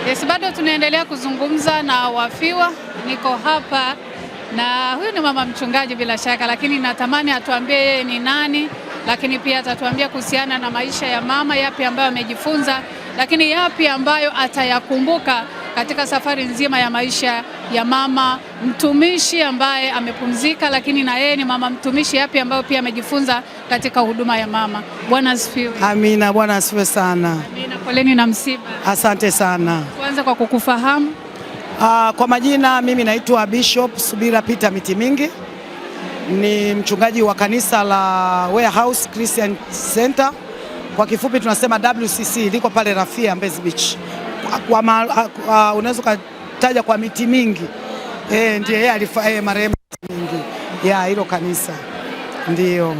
Yes, bado tunaendelea kuzungumza na wafiwa. Niko hapa na huyu ni mama mchungaji bila shaka, lakini natamani atuambie yeye ni nani, lakini pia atatuambia kuhusiana na maisha ya mama, yapi ambayo amejifunza, lakini yapi ambayo atayakumbuka katika safari nzima ya maisha ya mama mtumishi ambaye amepumzika, lakini na yeye ni mama mtumishi, yapi ambayo pia amejifunza katika huduma ya mama. Bwana asifiwe. Amina, Bwana asifiwe sana. Amina, poleni na msiba. Asante sana. Tuanze kwa kukufahamu. Kwa majina mimi naitwa Bishop Subira Peter Mitimingi, ni mchungaji wa kanisa la Warehouse Christian Center, kwa kifupi tunasema WCC, liko pale Rafia Mbezi Beach. Unaweza kutaja kwa Mitimingi, ndiye yeye marehemu Mitimingi ya hilo kanisa. Ndio.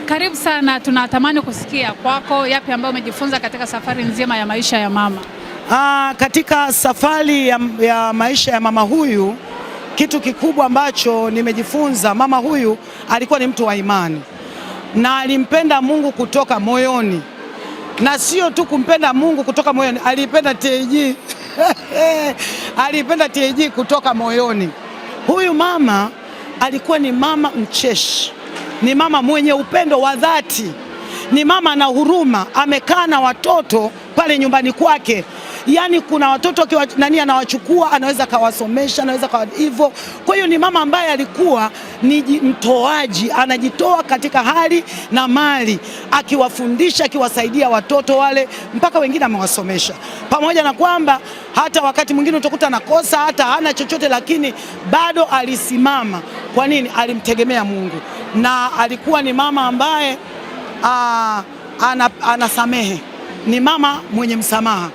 Karibu sana, tunatamani kusikia kwako yapi ambayo umejifunza katika safari nzima ya maisha ya mama. Katika safari ya maisha ya mama huyu, kitu kikubwa ambacho nimejifunza, mama huyu alikuwa ni mtu wa imani na alimpenda Mungu kutoka moyoni, na sio tu kumpenda Mungu kutoka moyoni, alipenda TAG alipenda TAG kutoka moyoni. Huyu mama alikuwa ni mama mcheshi, ni mama mwenye upendo wa dhati, ni mama na huruma. Amekaa na watoto pale nyumbani kwake, yaani kuna watoto nani anawachukua, anaweza kawasomesha, anaweza hivyo. Kwa hiyo ni mama ambaye alikuwa ni mtoaji, anajitoa katika hali na mali, akiwafundisha, akiwasaidia watoto wale, mpaka wengine amewasomesha. Pamoja na kwamba hata wakati mwingine utakuta nakosa, hata hana chochote, lakini bado alisimama. Kwa nini? Alimtegemea Mungu, na alikuwa ni mama ambaye anasamehe, ni mama mwenye msamaha.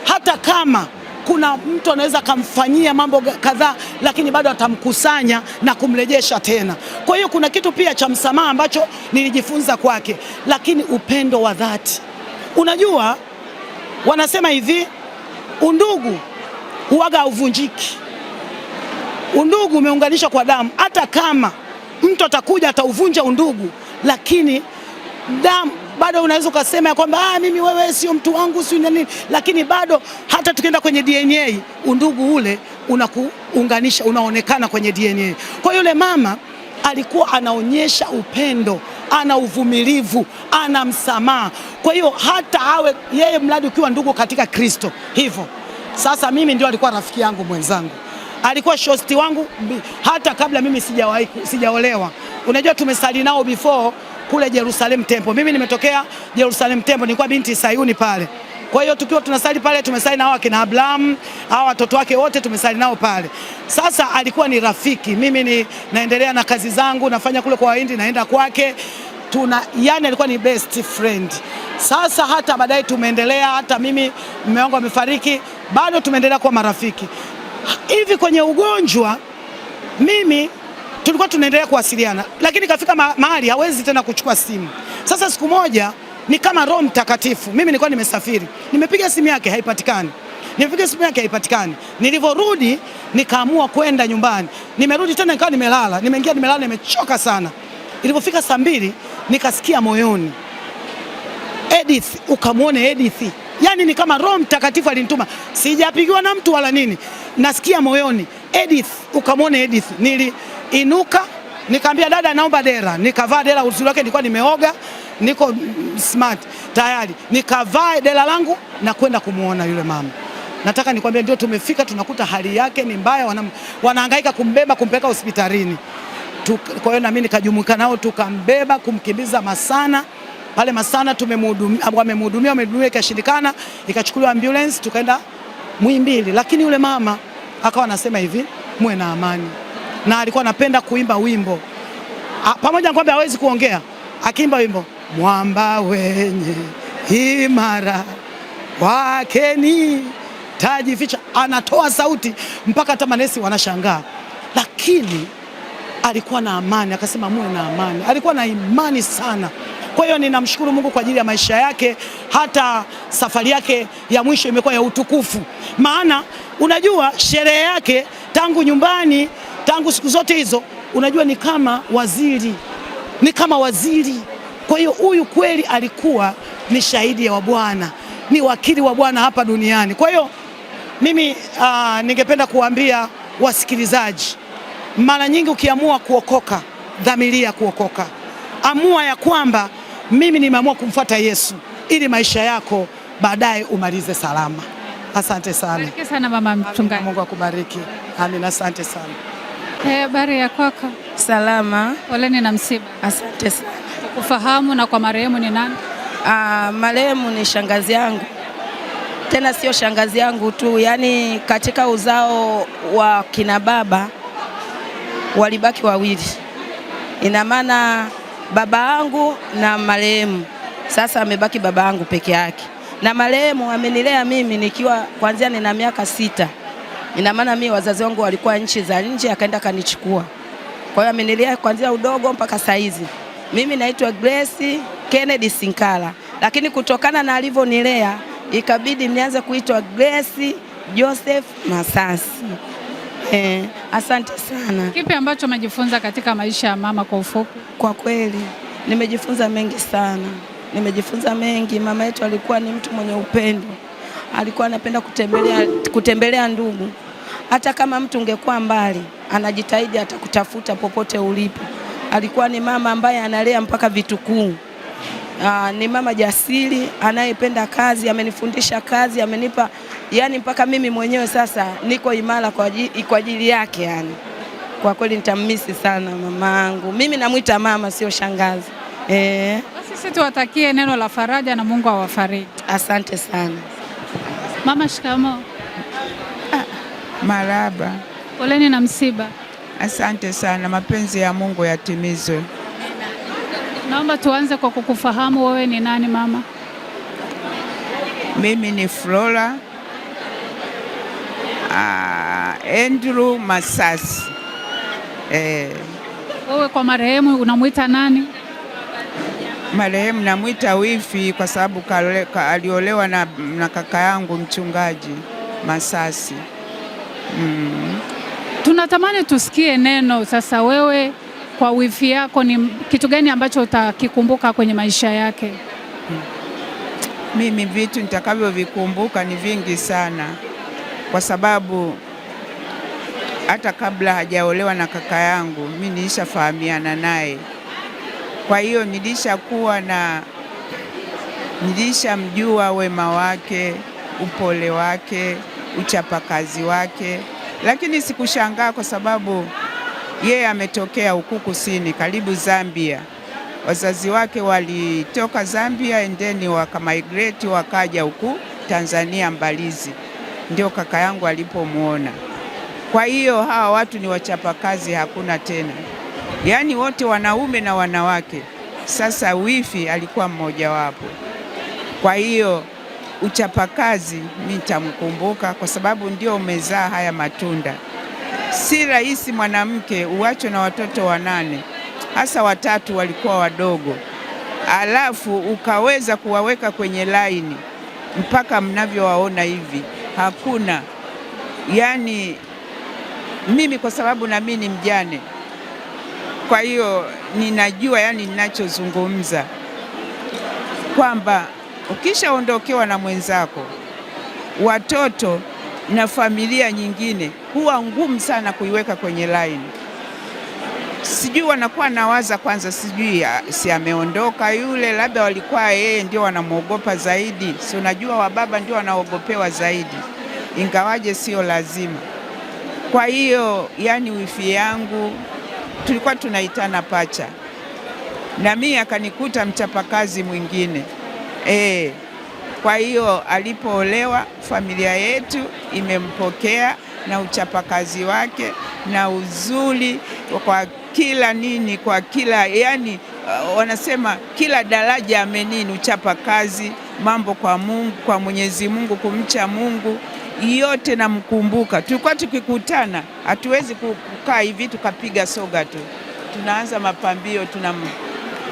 Hata kama kuna mtu anaweza kumfanyia mambo kadhaa, lakini bado atamkusanya na kumrejesha tena. Kwa hiyo kuna kitu pia cha msamaha ambacho nilijifunza kwake, lakini upendo wa dhati. Unajua, wanasema hivi, undugu huaga hauvunjiki. Undugu umeunganisha kwa damu. Hata kama mtu atakuja atauvunja undugu, lakini damu bado unaweza ukasema ya kwamba mimi wewe sio mtu wangu, sio nini, lakini bado hata tukienda kwenye DNA, undugu ule unakuunganisha, unaonekana kwenye DNA. Kwa yule mama alikuwa anaonyesha upendo, ana uvumilivu, ana msamaha. Kwa hiyo hata awe yeye mradi ukiwa ndugu katika Kristo hivyo. Sasa mimi ndio alikuwa rafiki yangu mwenzangu, alikuwa shosti wangu hata kabla mimi sijaolewa. Unajua tumesali nao before kule Jerusalem Temple. Mimi nimetokea Jerusalem Temple, nilikuwa binti Sayuni pale. Kwa hiyo tukiwa tunasali pale, tumesali nao akina Abraham, hao watoto wake wote tumesali nao pale. Sasa alikuwa ni rafiki. Mimi naendelea na kazi zangu, nafanya kule kwa Wahindi, naenda kwake. Yani alikuwa ni best friend. Sasa hata baadaye tumeendelea, hata mimi mume wangu amefariki, bado tumeendelea kuwa marafiki. Hivi kwenye ugonjwa mimi tulikuwa tunaendelea kuwasiliana, lakini kafika mahali hawezi tena kuchukua simu. Sasa siku moja ni kama Roho Mtakatifu, mimi nilikuwa nimesafiri, nimepiga simu yake haipatikani, Nilivyorudi nikaamua kwenda nyumbani. Nimerudi tena nikawa nimelala, nimelala nimechoka sana. Ilipofika saa 2 nikasikia moyoni, Edith, ukamwone Edith. Yani ni kama Roho Mtakatifu alinituma, sijapigiwa na mtu wala nini, nasikia moyoni, Edith, ukamwone Edith. Niliinuka nikamwambia dada, naomba dera. Nikavaa dera, uzuri wake nilikuwa nimeoga, niko smart tayari, nikavaa dera langu na kwenda kumuona yule mama. Nataka nikwambia, ndio tumefika, tunakuta hali yake ni mbaya, wanahangaika kumbeba kumpeleka hospitalini. Kwa hiyo na mimi nikajumuika nao, tukambeba kumkimbiza Masana. Pale Masana wamemhudumia ikashindikana, ikachukuliwa ambulance tukaenda Muhimbili. Lakini yule mama akawa anasema hivi, muwe na amani, na alikuwa anapenda kuimba wimbo, pamoja na kwamba hawezi kuongea, akiimba wimbo, mwamba wenye imara wake ni tajificha, anatoa sauti mpaka hata manesi wanashangaa. Lakini alikuwa na amani, akasema muwe na amani, alikuwa na imani sana. Kwa hiyo ninamshukuru Mungu kwa ajili ya maisha yake, hata safari yake ya mwisho imekuwa ya utukufu. Maana unajua sherehe yake tangu nyumbani, tangu siku zote hizo, unajua ni kama waziri. Kwa hiyo huyu kweli alikuwa ni shahidi wa Bwana, ni wakili wa Bwana hapa duniani. Kwa hiyo Mimi ningependa kuambia wasikilizaji, mara nyingi ukiamua kuokoka, dhamiria kuokoka. Amua ya kwamba mimi nimeamua kumfuata Yesu ili maisha yako baadaye umalize salama. Asante sana. Bariki sana mama mchungaji. Mungu akubariki. Amina, asante sana. Habari ya kwako? Salama. Poleni na msiba. Asante sana. Kufahamu na kwa marehemu ni nani? Marehemu ni shangazi yangu, tena sio shangazi yangu tu, yaani katika uzao wa kina baba walibaki wawili, ina maana baba yangu na marehemu. Sasa amebaki baba yangu peke yake, na marehemu amenilea mimi nikiwa kuanzia nina miaka 6. Ina maana mimi wazazi wangu walikuwa nchi za nje, akaenda kanichukua. Kwa hiyo amenilea kuanzia udogo mpaka saizi. Mimi naitwa Grace Kennedy Sinkala, lakini kutokana na alivyonilea ikabidi nianze kuitwa Grace Joseph Masasi. Asante sana. Kipi ambacho umejifunza katika maisha ya mama kwa ufupi? Kwa kweli nimejifunza mengi sana, nimejifunza mengi. Mama yetu alikuwa ni mtu mwenye upendo, alikuwa anapenda kutembelea ndugu. Hata kama mtu ungekuwa mbali, anajitahidi atakutafuta popote ulipo. Alikuwa ni mama ambaye analea mpaka vitukuu. Ni mama jasiri, anayependa kazi, amenifundisha kazi, amenipa, yani mpaka mimi mwenyewe sasa niko imara kwa ajili yake yani. Kwa kweli nitamisi sana mamangu. Mimi namuita mama, sio shangazi. Basi sisi tuwatakie neno la faraja na Mungu awafariji. Asante sana. Mama, shikamo. Maraba. Poleni na msiba. Asante sana, mapenzi ya Mungu yatimizwe. Naomba tuanze kwa kukufahamu, wewe ni nani mama? Mimi ni Flora Andrew Masasi. Wewe kwa marehemu unamuita nani? Marehemu namuita wifi kwa sababu aliolewa na kaka yangu mchungaji Masasi. Tunatamani tusikie neno sasa. Wewe kwa wifi yako ni kitu gani ambacho utakikumbuka kwenye maisha yake? Mimi vitu nitakavyovikumbuka ni vingi sana, kwa sababu hata kabla hajaolewa na kaka yangu mimi nilishafahamiana naye. Kwa hiyo nilishamjua wema wake, upole wake, uchapakazi wake. Lakini sikushangaa kwa sababu yeye ametokea huku kusini karibu Zambia. Wazazi wake walitoka Zambia endeni wakamigrate wakaja huku Tanzania Mbalizi, ndio kaka yangu alipomuona. Kwa hiyo hawa watu ni wachapakazi, hakuna tena, yaani wote wanaume na wanawake. Sasa wifi alikuwa mmoja wapo. Kwa hiyo uchapakazi mimi nitamkumbuka kwa sababu ndio umezaa haya matunda. Si rahisi mwanamke uachwe na watoto 8, hasa 3 walikuwa wadogo, alafu ukaweza kuwaweka kwenye laini mpaka mnavyowaona hivi. Hakuna. Yaani mimi kwa sababu na mimi ni mjane, kwa hiyo ninajua yani ninachozungumza kwamba ukishaondokewa na mwenzako, watoto na familia nyingine huwa ngumu sana kuiweka kwenye line. Sijui wanakuwa nawaza kwanza, sijui si ameondoka yule, labda walikuwa yeye ndio wanamwogopa zaidi. Si unajua wababa ndio wanaogopewa zaidi, ingawaje sio lazima. Kwa hiyo yani wifi yangu tulikuwa tunaitana pacha, na mimi akanikuta mchapakazi mwingine. Kwa hiyo alipoolewa familia yetu imempokea na uchapakazi wake na uzuri kwa kila nini, kwa kila yani wanasema kila daraja amenini, uchapakazi, mambo kwa Mungu, kwa Mwenyezi Mungu, kumcha Mungu, yote namkumbuka. Tulikuwa tukikutana hatuwezi kukaa hivi tukapiga soga tu, tunaanza mapambio,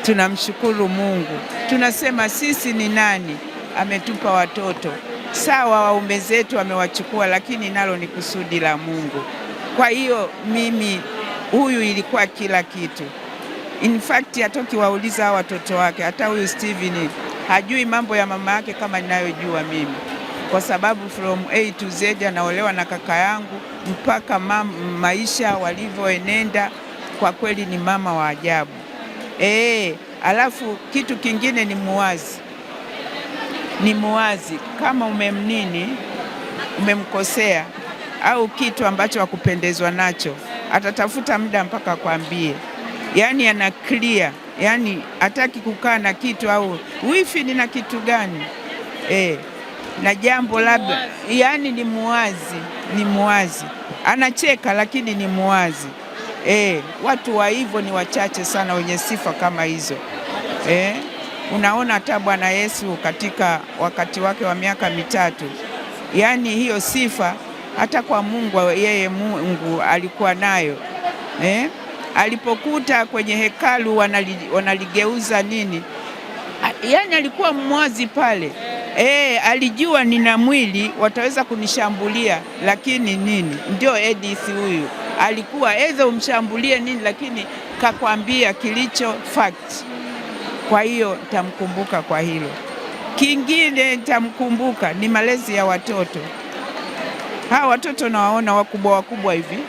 tunamshukuru Mungu, tunasema sisi ni nani, ametupa watoto. Sawa, waume zetu amewachukua, lakini nalo ni kusudi la Mungu. Kwa hiyo mimi huyu ilikuwa kila kitu. In fact hata ukiwauliza watoto wake, hata huyu Steven hajui mambo ya mama yake kama ninayojua mimi. kwa sababu from A to Z anaolewa na kaka yangu mpaka maisha walivyoenenda, kwa kweli ni mama wa ajabu. Alafu kitu kingine ni muwazi. Kama umemkosea au kitu ambacho hakupendezwa nacho, atatafuta muda mpaka kwambie. Yani ana clear, yani hataki kukaa na kitu au wifi nina kitu gani na jambo labda, yani ni muwazi. Anacheka lakini ni muwazi. Watu wa hivyo ni wachache sana wenye sifa kama hizo. Unaona hata Bwana Yesu katika wakati wake wa miaka 3, yani hiyo sifa hata kwa Mungu, yeye Mungu alikuwa nayo. Alipokuta kwenye hekalu wanaligeuza nini, yani alikuwa mwazi pale. Alijua nina mwili wataweza kunishambulia, lakini nini, ndio Edith huyu alikuwa umshambulie nini, lakini kakwambia kilicho fact. Kwa hiyo nitamkumbuka kwa hilo. Kingine nitamkumbuka ni malezi ya watoto. Hawa watoto nawaona wakubwa hivi,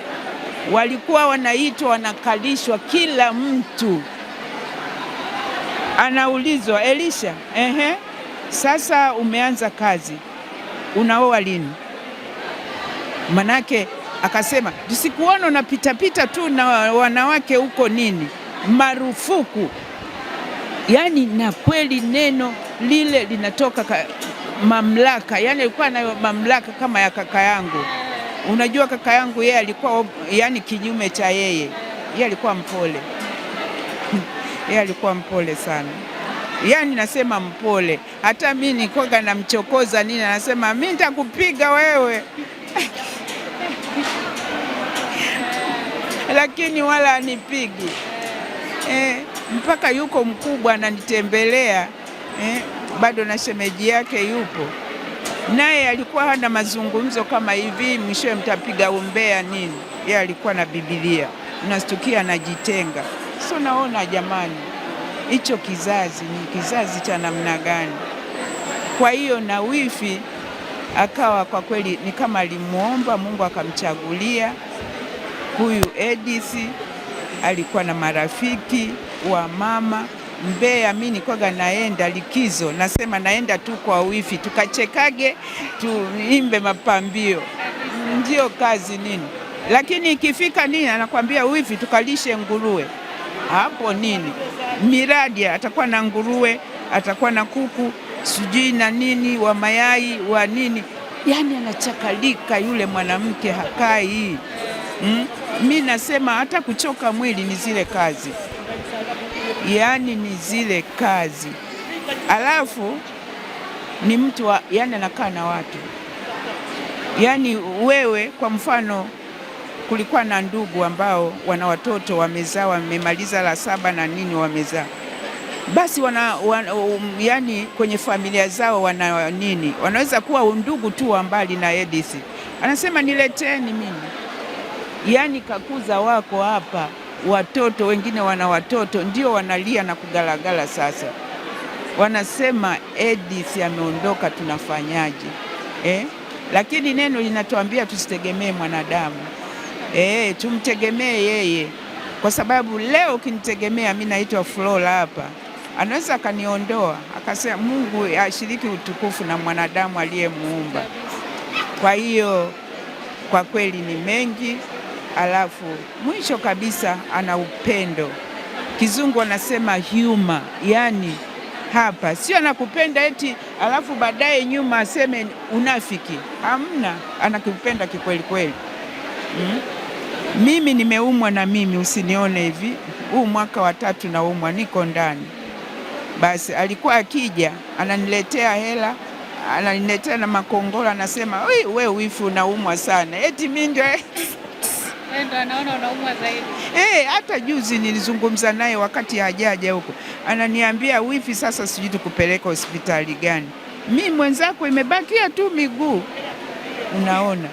walikuwa wanaitwa, wanakalishwa, kila mtu anaulizwa, Elisha, sasa umeanza kazi, unaoa lini? Manake akasema tusikuona unapita tu na wanawake huko nini, marufuku. Yani na kweli neno lile linatoka mamlaka, yani alikuwa na mamlaka kama ya kaka yangu. Unajua kaka yangu yeye alikuwa yani kinyume cha yeye alikuwa mpole. Yeye alikuwa mpole sana. Yani nasema mpole. Hata mimi nilikuwa namchokoza nini, anasema mimi nitakupiga wewe. Lakini wala anipigi. Mpaka yuko mkubwa ananitembelea. Bado na shemeji yake yupo. Naye alikuwa hana mazungumzo kama hivi, mwishowe mtapiga umbea nini. Yeye alikuwa na Biblia. Unastukia anajitenga. So naona jamani, hicho kizazi ni kizazi cha namna gani? Kwa hiyo na wifi akawa kwa kweli ni kama alimuomba Mungu akamchagulia huyu Edith. Alikuwa na marafiki wa mama Mbeya. Mimi nilikuwa naenda likizo, nasema naenda tu kwa wifi, tukachekage, tuimbe mapambio, ndio kazi nini. Lakini ikifika nini, anakuambia wifi tukalishe nguruwe. Hapo nini, miradi atakuwa na nguruwe, atakuwa na kuku, sijui na nini, wa mayai wa nini. Yani anachakalika yule mwanamke, hakai. Mimi nasema hata kuchoka mwili ni zile kazi, yani ni zile kazi. Alafu ni mtu yani anakaa na watu, yani wewe kwa mfano, kulikuwa na ndugu ambao wana watoto wamezaa, wamemaliza la 7 na nini wamezaa, basi yani kwenye familia zao wana nini, wanaweza kuwa ndugu tu wa mbali na Edith. Anasema nileteni mimi, yani kakuza wako hapa, watoto wengine wana watoto ndio wanalia na kugalagala. Sasa wanasema Edith ameondoka, tunafanyaje? Lakini neno linatuambia tusitegemee mwanadamu, tumtegemee yeye, kwa sababu leo ukinitegemea mimi naitwa Flora hapa, anaweza akaniondoa, akasema Mungu ashiriki utukufu na mwanadamu aliyemuumba. Kwa hiyo kwa kweli ni mengi. Alafu mwisho kabisa ana upendo, kizungu anasema humor, yani hapa sio anakupenda eti alafu baadaye nyuma aseme unafiki. Hamna, anakupenda kikweli kweli. Mimi nimeumwa na mimi, usinione hivi, huu mwaka wa 3 naumwa, niko ndani. Basi alikuwa akija ananiletea hela, ananiletea na makongola, anasema wewe wifi unaumwa sana, eti mimi ndio anaona unaumwa zaidi. Hata juzi nilizungumza naye wakati hajaja huko, ananiambia wifi, sasa sijui tukupeleka hospitali gani, mimi mwenzako imebakia tu miguu, unaona.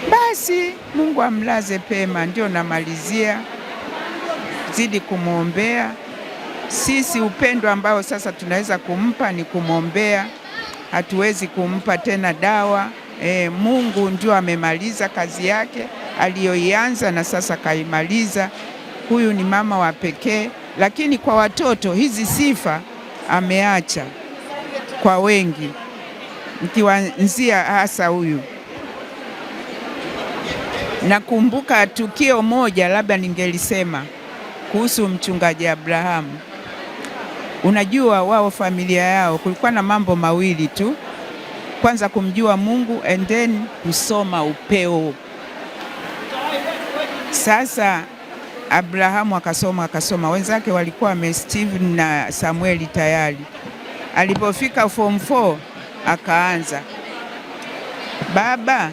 Basi Mungu amlaze pema, ndio namalizia. Zidi kumwombea Sisi upendo ambao sasa tunaweza kumpa ni kumwombea, hatuwezi kumpa tena dawa. Mungu ndio amemaliza kazi yake aliyoianza na sasa kaimaliza. Huyu ni mama wa pekee, lakini kwa watoto hizi sifa ameacha kwa wengi, nikianzia hasa huyu. Nakumbuka tukio moja, labda ningelisema kuhusu mchungaji Abrahamu. Unajua wao familia yao kulikuwa na mambo mawili tu, kwanza kumjua Mungu and then kusoma upeo. Sasa Abrahamu akasoma, wenzake walikuwa Stephen na Samueli tayari. Alipofika form 4 akaanza, baba,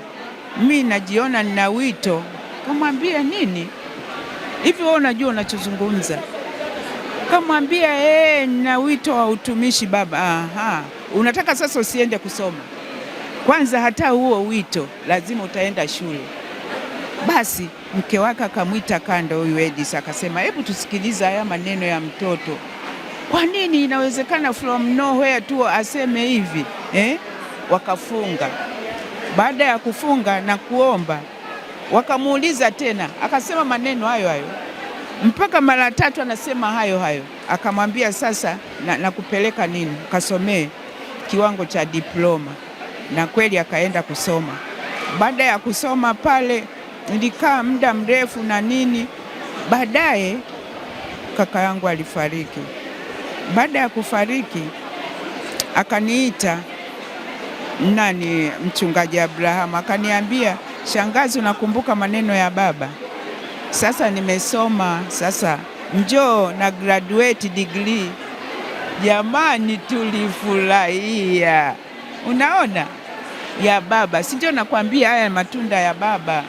mimi najiona nina wito. Kamwambia nini? Hivi wewe unajua unachozungumza? Kamwambia nina wito wa utumishi baba. Aha, unataka sasa usiende kusoma kwanza, hata huo wito lazima utaenda shule. Basi mke wake akamwita kando, huyu Edis, akasema hebu tusikilize haya maneno ya mtoto. Kwa nini inawezekana from nowhere tu aseme hivi? Wakafunga. Baada ya kufunga na kuomba, wakamuuliza tena, akasema maneno hayo hayo mpaka mara 3 anasema hayo hayo. Akamwambia sasa nakupeleka nini, kasomee kiwango cha diploma. Na kweli akaenda kusoma. Baada ya kusoma pale nilikaa muda mrefu na nini. Baadaye kaka yangu alifariki. Baada ya kufariki akaniita mchungaji Abrahamu, akaniambia, shangazi, unakumbuka maneno ya baba? Sasa nimesoma, sasa njoo na graduate degree. Jamani, tulifurahia. Unaona ya baba, si ndio? Nakwambia haya matunda ya baba.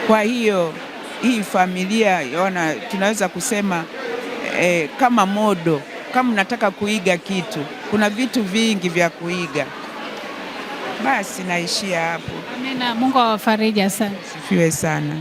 Kwa hiyo hii familia yona, tunaweza kusema kama modo. Kama unataka kuiga kitu, kuna vitu vingi vya kuiga. Basi naishia hapo. Amina. Mungu awafariji sana. Sifiwe sana.